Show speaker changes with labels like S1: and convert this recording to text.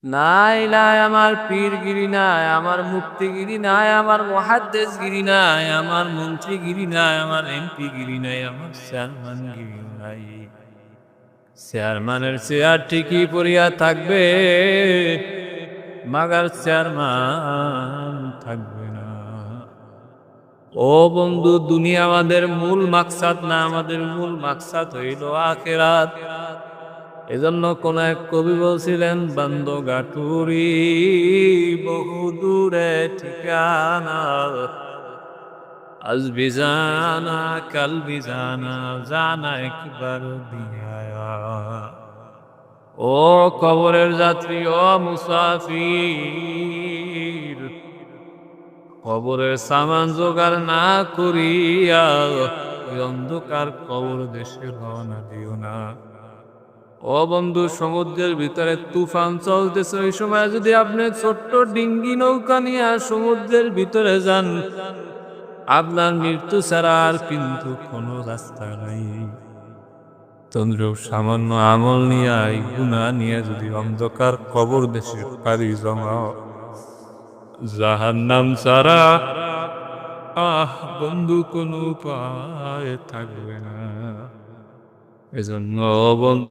S1: নাই নাই আমার পীরগিরি নাই, আমার মুক্তিগিরি নাই, আমার মুহাদ্দিসগিরি নাই, আমার মন্ত্রীগিরি নাই, আমার এমপিগিরি নাই, আমার চেয়ারম্যানগিরি নাই। চেয়ারম্যানের চেয়ার ঠিকই পড়িয়া থাকবে, মাগার চেয়ারম্যান থাকবে না। ও বন্ধু, দুনিয়া আমাদের মূল মাকসাদ না, আমাদের মূল মাকসাদ হইল আখিরাত। এজন্য কোন এক কবি বলছিলেন, বান্দ গাটুরি বহু দূরে ঠিকানা, আজ বিজানা কাল বিজানা, জানা একবার দিয়া। ও কবরের যাত্রী, ও মুসাফির, কবরের সামান জোগাড় না করিয়া ওই অন্ধকার কবর দেশে রওনা দিও না। ও বন্ধু, সমুদ্রের ভিতরে তুফান চলতেছে, ওই সময় যদি আপনি ছোট্ট ডিঙ্গি নৌকা নিয়ে সমুদ্রের ভিতরে যান, আপনার মৃত্যু ছাড়া আর কিন্তু কোনো রাস্তা নাই। তন্দ্র সামান্য আমল নিয়ে, গুনাহ নিয়ে যদি অন্ধকার কবর দেশে পাড়ি জমাও, জাহান্নাম ছাড়া বন্ধু কোনো উপায় থাকবে না। এজন্য বন্ধু